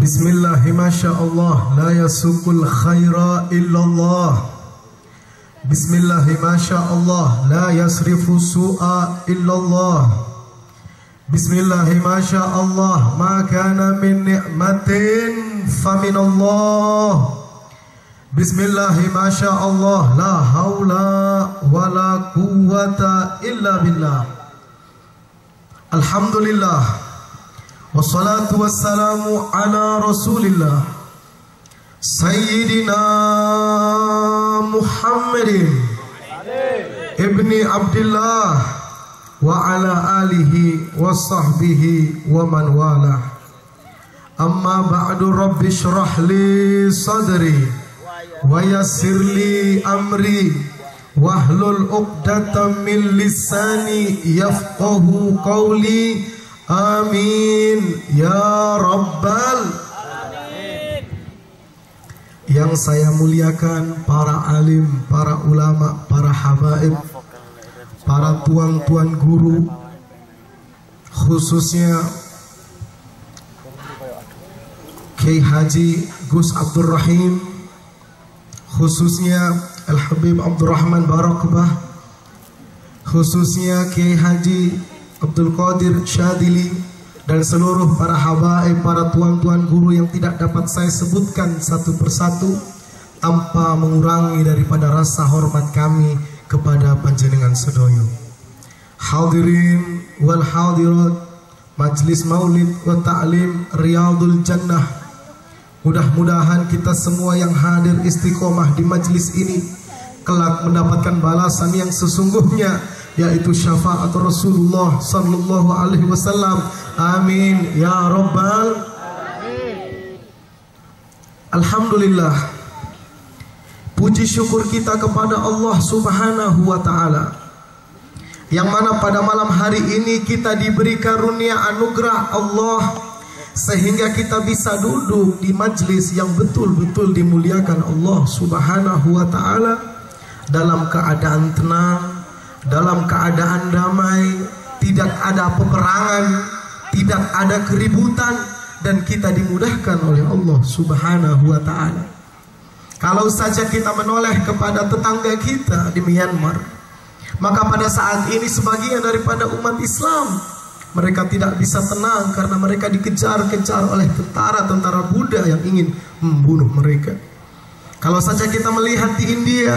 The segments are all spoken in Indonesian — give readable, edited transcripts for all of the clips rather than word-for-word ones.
Bismillahi masyaallah la yasukul khaira illallah. Bismillahi masyaallah la yasrifu su'a illallah. Bismillahi masyaallah ma kana min ni'matin faminallah. Bismillahi masyaallah la haula wala quwwata illa billah. Alhamdulillah wassalatu wassalamu ala rasulillah Sayyidina Muhammadin ibni Abdillah wa ala alihi wa sahbihi wa man wala. Amma ba'du, rabbi shrah li sadri wa yassir li amri wahlul uqdatam min lisani yafqahu qawli. Amin ya rabbal alamin. Yang saya muliakan para alim, para ulama, para habaib, para tuan-tuan guru, khususnya Kiai Haji Gus Abdul Rahim, khususnya Al Habib Abdurrahman Barakbah, khususnya Kiai Haji Abdul Qadir Syadili, dan seluruh para habaib, para tuan-tuan guru yang tidak dapat saya sebutkan satu persatu tanpa mengurangi daripada rasa hormat kami kepada panjenengan sedoyo. Hadirin wal hadirat Majlis Maulid wa Ta'lim Riyadul Jannah, mudah-mudahan kita semua yang hadir istiqomah di majlis ini kelak mendapatkan balasan yang sesungguhnya, yaitu syafaat Rasulullah sallallahu alaihi wasallam. Amin ya rabbal alamin. Alhamdulillah, puji syukur kita kepada Allah subhanahu wa ta'ala, yang mana pada malam hari ini kita diberi karunia anugerah Allah sehingga kita bisa duduk di majlis yang betul-betul dimuliakan Allah subhanahu wa ta'ala dalam keadaan tenang, dalam keadaan damai, tidak ada peperangan, tidak ada keributan, dan kita dimudahkan oleh Allah subhanahu wa ta'ala. Kalau saja kita menoleh kepada tetangga kita di Myanmar, maka pada saat ini sebagian daripada umat Islam mereka tidak bisa tenang karena mereka dikejar-kejar oleh tentara-tentara Buddha yang ingin membunuh mereka. Kalau saja kita melihat di India,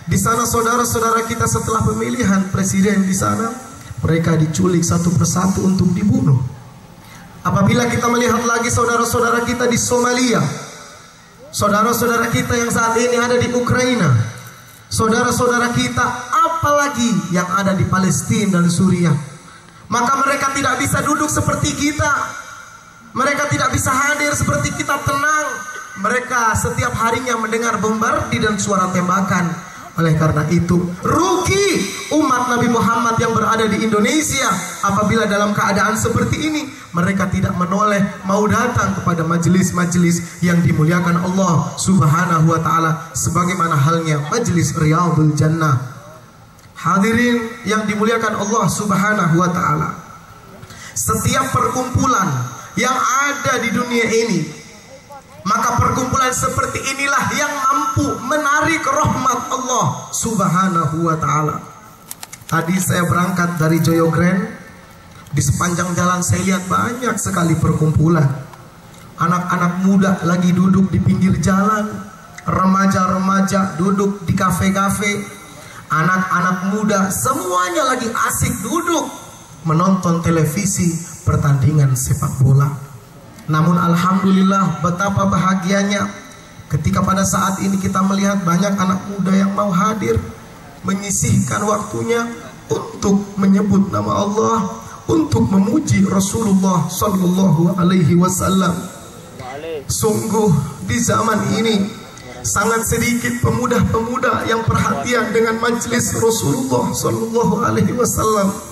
di sana saudara-saudara kita setelah pemilihan presiden di sana, mereka diculik satu persatu untuk dibunuh. Apabila kita melihat lagi saudara-saudara kita di Somalia, saudara-saudara kita yang saat ini ada di Ukraina, saudara-saudara kita apalagi yang ada di Palestina dan Suriah, maka mereka tidak bisa duduk seperti kita, mereka tidak bisa hadir seperti kita tenang. Mereka setiap harinya mendengar bombardir dan suara tembakan. Oleh karena itu, rugi umat Nabi Muhammad yang berada di Indonesia apabila dalam keadaan seperti ini mereka tidak menoleh mau datang kepada majelis-majelis yang dimuliakan Allah subhanahu wa ta'ala, sebagaimana halnya majelis Riyadul Jannah. Hadirin yang dimuliakan Allah subhanahu wa ta'ala, setiap perkumpulan yang ada di dunia ini, maka perkumpulan seperti inilah yang mampu menarik rahmat Allah subhanahu wa ta'ala. Tadi saya berangkat dari Joyo Grand, di sepanjang jalan saya lihat banyak sekali perkumpulan. Anak-anak muda lagi duduk di pinggir jalan, remaja-remaja duduk di kafe-kafe, anak-anak muda semuanya lagi asik duduk menonton televisi pertandingan sepak bola. Namun alhamdulillah, betapa bahagianya ketika pada saat ini kita melihat banyak anak muda yang mau hadir, menyisihkan waktunya untuk menyebut nama Allah, untuk memuji Rasulullah sallallahu alaihi wasallam. Sungguh di zaman ini sangat sedikit pemuda-pemuda yang perhatian dengan majelis Rasulullah sallallahu alaihi wasallam.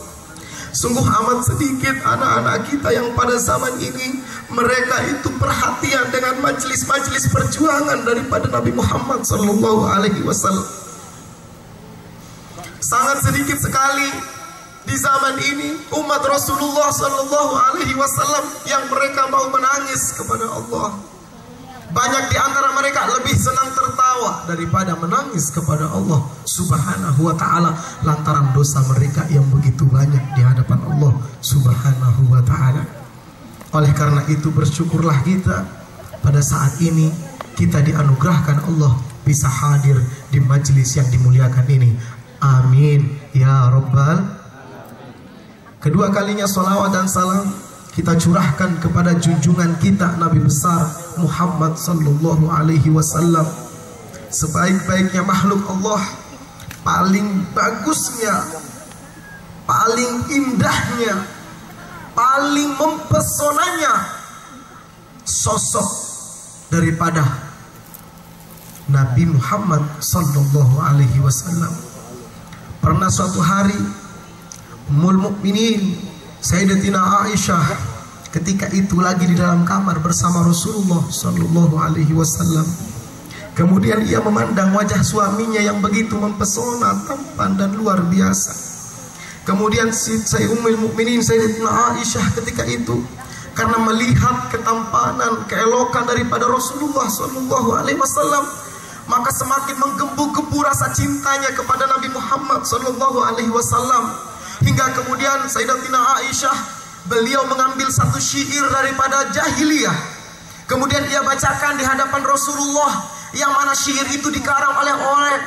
Sungguh amat sedikit anak-anak kita yang pada zaman ini mereka itu perhatian dengan majelis-majelis perjuangan daripada Nabi Muhammad sallallahu alaihi wasallam. Sangat sedikit sekali di zaman ini umat Rasulullah Sallallahu Alaihi Wasallam yang mereka mau menangis kepada Allah. Banyak di antara mereka lebih senang tertawa daripada menangis kepada Allah Subhanahu wa Ta'ala lantaran dosa mereka yang begitu banyak di hadapan Allah Subhanahu wa Ta'ala. Oleh karena itu bersyukurlah kita pada saat ini kita dianugerahkan Allah bisa hadir di majelis yang dimuliakan ini. Amin ya Rabbal. Kedua kalinya salawat dan salam kita curahkan kepada junjungan kita Nabi besar Muhammad Sallallahu Alaihi Wasallam, sebaik-baiknya makhluk Allah, paling bagusnya, paling indahnya, paling mempesonanya sosok daripada Nabi Muhammad Sallallahu Alaihi Wasallam. Pernah suatu hari Ummul Mukminin Sayyidatina Aisyah ketika itu lagi di dalam kamar bersama Rasulullah Sallallahu Alaihi Wasallam. Kemudian ia memandang wajah suaminya yang begitu mempesona, tampan dan luar biasa. Kemudian Ummul Mukminin Sayyidatina Aisyah ketika itu karena melihat ketampanan, keelokan daripada Rasulullah Sallallahu Alaihi Wasallam, maka semakin menggebu-gebu rasa cintanya kepada Nabi Muhammad Sallallahu Alaihi Wasallam. Hingga kemudian Sayyidatina Aisyah beliau mengambil satu syair daripada jahiliyah, kemudian ia bacakan di hadapan Rasulullah, yang mana syair itu dikarang oleh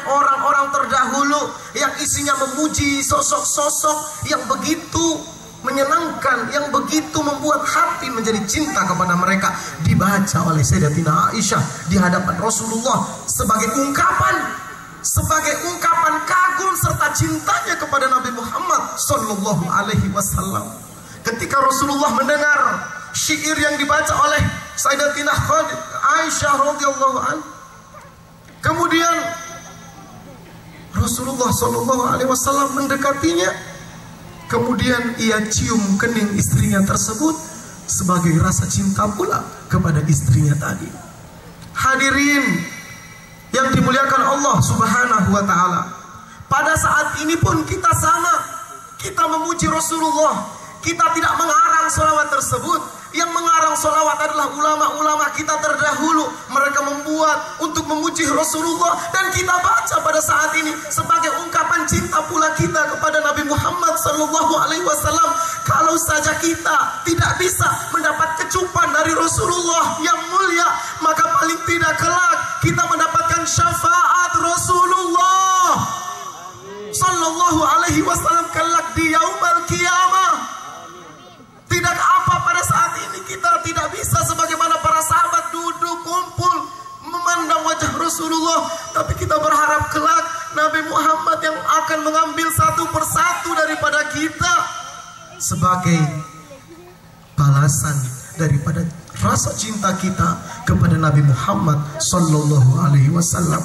orang-orang terdahulu yang isinya memuji sosok-sosok yang begitu menyenangkan, yang begitu membuat hati menjadi cinta kepada mereka, dibaca oleh Sayyidatina Aisyah di hadapan Rasulullah sebagai ungkapan kagum serta cintanya kepada Nabi Muhammad Sallallahu Alaihi Wasallam. Ketika Rasulullah mendengar syair yang dibaca oleh Sayyidatina Aisyah radhiyallahu anha, kemudian Rasulullah Sallallahu Alaihi Wasallam mendekatinya, kemudian ia cium kening istrinya tersebut sebagai rasa cinta pula kepada istrinya tadi. Hadirin yang dimuliakan Allah Subhanahu wa Ta'ala, pada saat ini pun kita sama, kita memuji Rasulullah, kita tidak mengarang sholawat tersebut. Yang mengarang sholawat adalah ulama-ulama kita terdahulu. Mereka membuat untuk memuji Rasulullah, dan kita baca pada saat ini sebagai ungkapan cinta pula kita kepada Nabi Muhammad Sallallahu Alaihi Wasallam. Kalau saja kita tidak bisa mendapat kecupan dari Rasulullah yang mulia, maka paling tidak kelak kita mendapatkan syafaat Rasulullah Sallallahu Alaihi Wasallam kelak di yaumul qiyamah. Tidak apa pada saat ini kita tidak bisa sebagaimana para sahabat duduk kumpul memandang wajah Rasulullah, tapi kita berharap kelak Nabi Muhammad yang akan mengambil satu persatu daripada kita sebagai balasan daripada rasa cinta kita kepada Nabi Muhammad Sallallahu Alaihi Wasallam.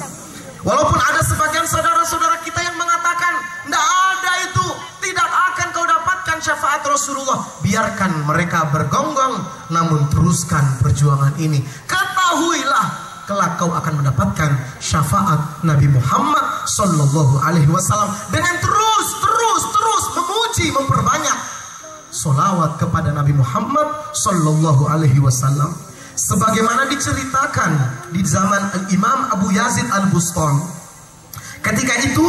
Walaupun ada sebagian saudara-saudara kita yang mengatakan tidak ada itu, tidak akan kau dapatkan syafaat Rasulullah. Biarkan mereka bergonggong, namun teruskan perjuangan ini. Ketahuilah kelak kau akan mendapatkan syafaat Nabi Muhammad Sallallahu Alaihi Wasallam dengan terus memuji, memperbanyak sholawat kepada Nabi Muhammad Sallallahu Alaihi Wasallam. Sebagaimana diceritakan di zaman Imam Abu Yazid Al-Bustami, ketika itu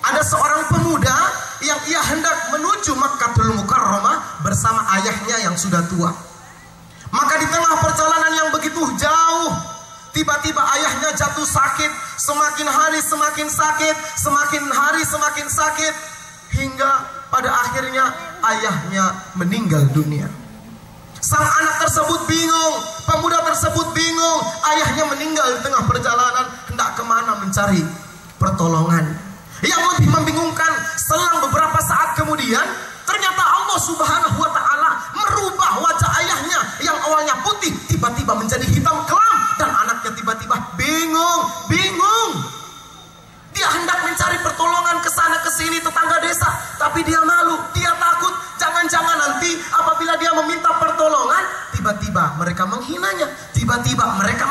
ada seorang pemuda yang ia hendak menuju Makkatul Mukarramah bersama ayahnya yang sudah tua. Maka di tengah perjalanan yang begitu jauh, tiba-tiba ayahnya jatuh sakit. Semakin hari semakin sakit, semakin hari semakin sakit, hingga pada akhirnya ayahnya meninggal dunia. Sang anak tersebut bingung, pemuda tersebut bingung, ayahnya meninggal di tengah perjalanan, hendak kemana mencari pertolongan. Yang lebih membingungkan, selang beberapa saat kemudian ternyata Allah Subhanahu wa Ta'ala merubah wajah ayahnya yang awalnya putih tiba-tiba menjadi hitam kelam, dan anaknya tiba-tiba bingung. Dia hendak mencari pertolongan ke sana ke sini tetangga desa, tapi dia malu, dia takut jangan-jangan nanti apabila dia meminta pertolongan tiba-tiba mereka menghinanya, tiba-tiba mereka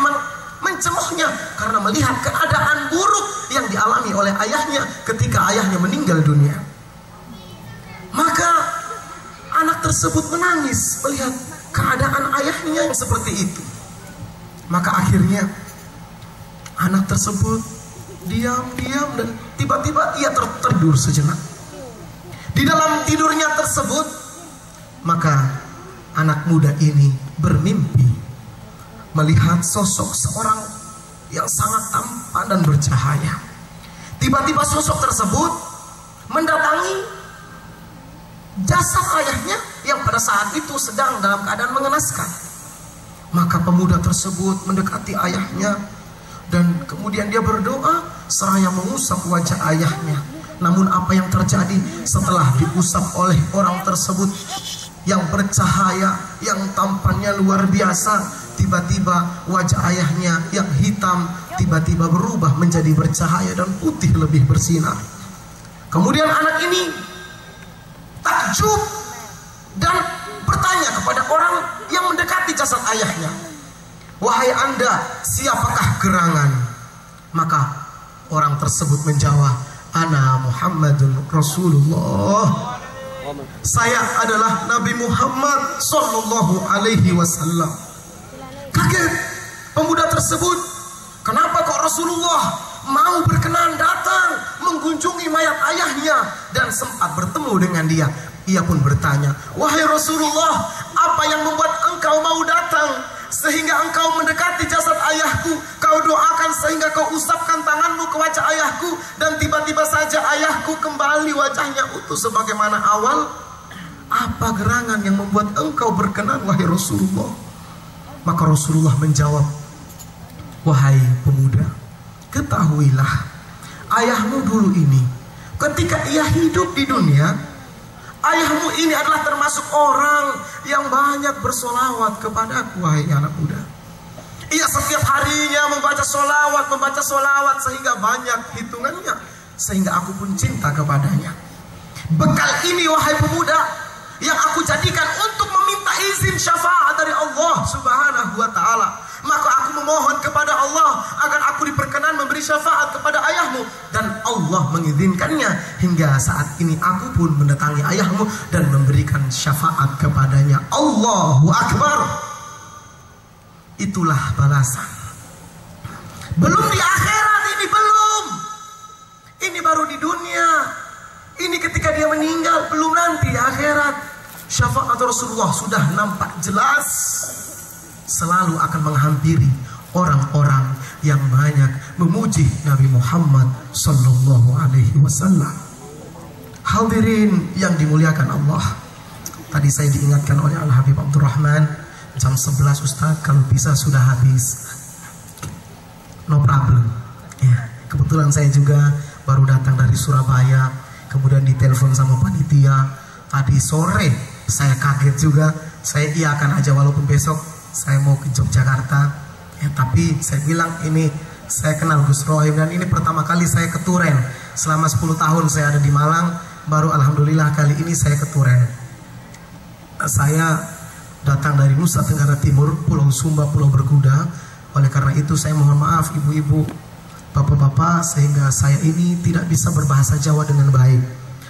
mencemoohnya karena melihat keadaan buruk yang dialami oleh ayahnya ketika ayahnya meninggal dunia. tersebut menangis melihat keadaan ayahnya yang seperti itu. Maka akhirnya anak tersebut diam-diam dan tiba-tiba ia tertidur sejenak. Di dalam tidurnya tersebut, maka anak muda ini bermimpi melihat sosok seorang yang sangat tampan dan bercahaya. Tiba-tiba sosok tersebut mendatangi jasad ayahnya yang pada saat itu sedang dalam keadaan mengenaskan. Maka pemuda tersebut mendekati ayahnya dan kemudian dia berdoa seraya mengusap wajah ayahnya. Namun apa yang terjadi setelah diusap oleh orang tersebut yang bercahaya, yang tampannya luar biasa, tiba-tiba wajah ayahnya yang hitam tiba-tiba berubah menjadi bercahaya dan putih lebih bersinar. Kemudian anak ini takjub dan bertanya kepada orang yang mendekati jasad ayahnya, "Wahai Anda, siapakah gerangan?" Maka orang tersebut menjawab, "Ana Muhammadun Rasulullah." Saya adalah Nabi Muhammad Sallallahu Alaihi Wasallam. Kaget pemuda tersebut, kenapa kok Rasulullah mau berkenan datang mengunjungi mayat ayahnya dan sempat bertemu dengan dia. Ia pun bertanya, "Wahai Rasulullah, apa yang membuat engkau mau datang sehingga engkau mendekati jasad ayahku? Kau doakan sehingga kau usapkan tanganmu ke wajah ayahku dan tiba-tiba saja ayahku kembali wajahnya utuh sebagaimana awal. Apa gerangan yang membuat engkau berkenan, wahai Rasulullah?" Maka Rasulullah menjawab, "Wahai pemuda, ketahuilah, ayahmu dulu ini ketika ia hidup di dunia, ayahmu ini adalah termasuk orang yang banyak bersolawat kepadaku, wahai anak muda. Ia setiap harinya membaca solawat sehingga banyak hitungannya, sehingga aku pun cinta kepadanya. Bekal ini, wahai pemuda, yang aku jadikan untuk meminta izin syafaat dari Allah Subhanahu wa ta'ala. Maka aku memohon kepada Allah agar aku diperkenan memberi syafaat kepada ayahmu, dan Allah mengizinkannya. Hingga saat ini aku pun mendatangi ayahmu dan memberikan syafaat kepadanya." Allahu Akbar. Itulah balasan. Belum di akhirat ini, belum. Ini baru di dunia. Ini ketika dia meninggal, belum nanti di akhirat. Syafaat Rasulullah sudah nampak jelas selalu akan menghampiri orang-orang yang banyak memuji Nabi Muhammad Sallallahu Alaihi Wasallam. Hadirin yang dimuliakan Allah, tadi saya diingatkan oleh Al-Habib Abdurrahman, jam 11 Ustaz, kalau bisa sudah habis. No problem ya, kebetulan saya juga baru datang dari Surabaya, kemudian ditelepon sama panitia tadi sore. Saya kaget juga, saya iakan aja walaupun besok saya mau ke Yogyakarta ya, tapi saya bilang ini saya kenal Gus Rohim dan ini pertama kali saya ke Turen. Selama 10 tahun saya ada di Malang, baru alhamdulillah kali ini saya ke Turen. Saya datang dari Nusa Tenggara Timur, Pulau Sumba, Pulau Berkuda. Oleh karena itu saya mohon maaf ibu-ibu, bapak-bapak, sehingga saya ini tidak bisa berbahasa Jawa dengan baik.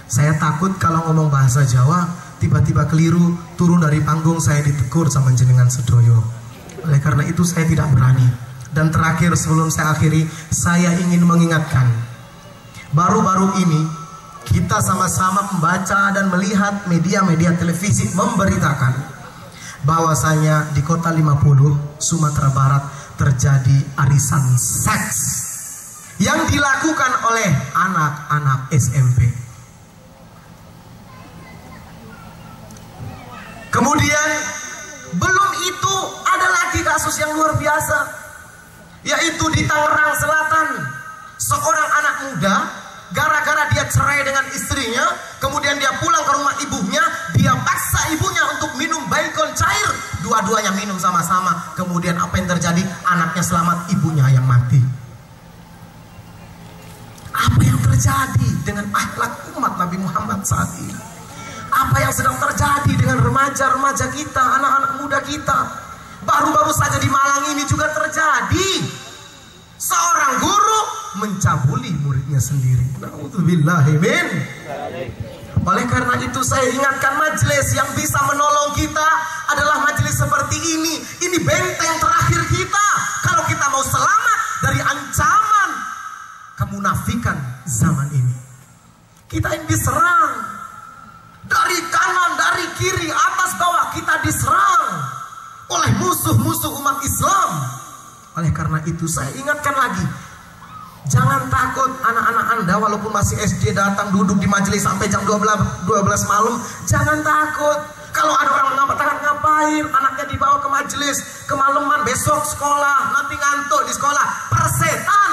Saya takut kalau ngomong bahasa Jawa tiba-tiba keliru, turun dari panggung saya ditegur sama jenengan sedoyo. Oleh karena itu saya tidak berani. Dan terakhir sebelum saya akhiri, saya ingin mengingatkan, baru-baru ini kita sama-sama membaca dan melihat media-media televisi memberitakan bahwasanya di kota 50 Sumatera Barat terjadi arisan seks yang dilakukan oleh anak-anak SMP. Kemudian belum itu ada lagi kasus yang luar biasa, yaitu di Tangerang Selatan. Seorang anak muda, gara-gara dia cerai dengan istrinya, kemudian dia pulang ke rumah ibunya, dia paksa ibunya untuk minum Baygon cair. Dua-duanya minum sama-sama. Kemudian apa yang terjadi? Anaknya selamat, ibunya yang mati. Apa yang terjadi dengan akhlak umat Nabi Muhammad saat ini? Apa yang sedang terjadi dengan remaja-remaja kita, anak-anak muda kita? Baru-baru saja di Malang ini juga terjadi. Seorang guru mencabuli muridnya sendiri. Na'udzubillahi min. Oleh karena itu saya ingatkan, majelis yang bisa menolong kita adalah majelis seperti ini. Ini benteng terakhir kita kalau kita mau selamat dari ancaman kemunafikan zaman ini. Kita ini diserang dari kanan, dari kiri, atas bawah, kita diserang oleh musuh-musuh umat Islam. Oleh karena itu saya ingatkan lagi, jangan takut anak-anak Anda walaupun masih SD datang duduk di majelis sampai jam 12 malam. Jangan takut. Kalau ada orang mengatakan ngapain anaknya dibawa ke majelis kemalaman, besok sekolah, nanti ngantuk di sekolah. Persetan.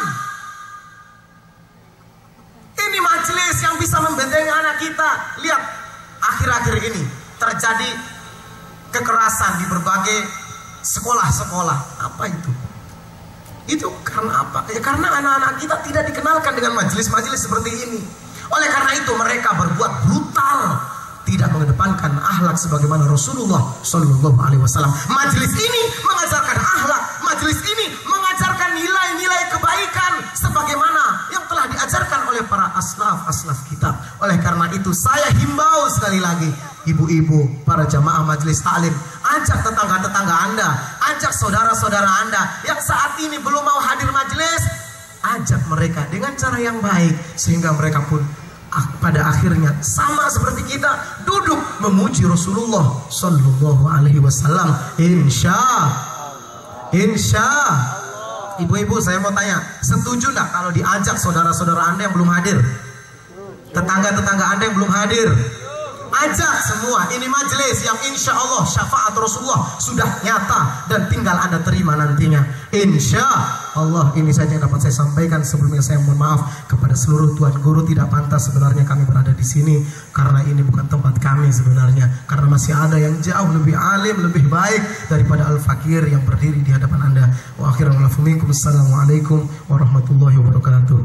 Ini majelis yang bisa membentengi anak kita. Lihat, akhir-akhir ini terjadi kekerasan di berbagai sekolah-sekolah. Apa itu? Itu karena apa? Ya karena anak-anak kita tidak dikenalkan dengan majelis-majelis seperti ini. Oleh karena itu mereka berbuat brutal, tidak mengedepankan akhlak sebagaimana Rasulullah Shallallahu Alaihi Wasallam. Majelis ini mengajarkan akhlak, majelis ini mengajarkan nilai-nilai kebaikan sebagaimana yang telah diajarkan oleh para aslaf kita. Oleh karena itu saya himbau sekali lagi, ibu-ibu, para jamaah majelis taklim, ajak tetangga-tetangga Anda, ajak saudara-saudara Anda yang saat ini belum mau hadir majelis, ajak mereka dengan cara yang baik sehingga mereka pun pada akhirnya sama seperti kita duduk memuji Rasulullah Sallallahu Alaihi Wasallam. Insya ibu-ibu, saya mau tanya, setuju nggak kalau diajak saudara-saudara Anda yang belum hadir, tetangga-tetangga Anda yang belum hadir? Ajak semua, ini majelis yang insya Allah syafaat Rasulullah sudah nyata dan tinggal Anda terima nantinya. Insya Allah, ini saja yang dapat saya sampaikan. Sebelumnya saya mohon maaf kepada seluruh tuan guru, tidak pantas sebenarnya kami berada di sini karena ini bukan tempat kami sebenarnya. Karena masih ada yang jauh lebih alim, lebih baik daripada Al-Fakir yang berdiri di hadapan Anda. Wa akhiran wa lafuminkum. Assalamualaikum warahmatullahi wabarakatuh.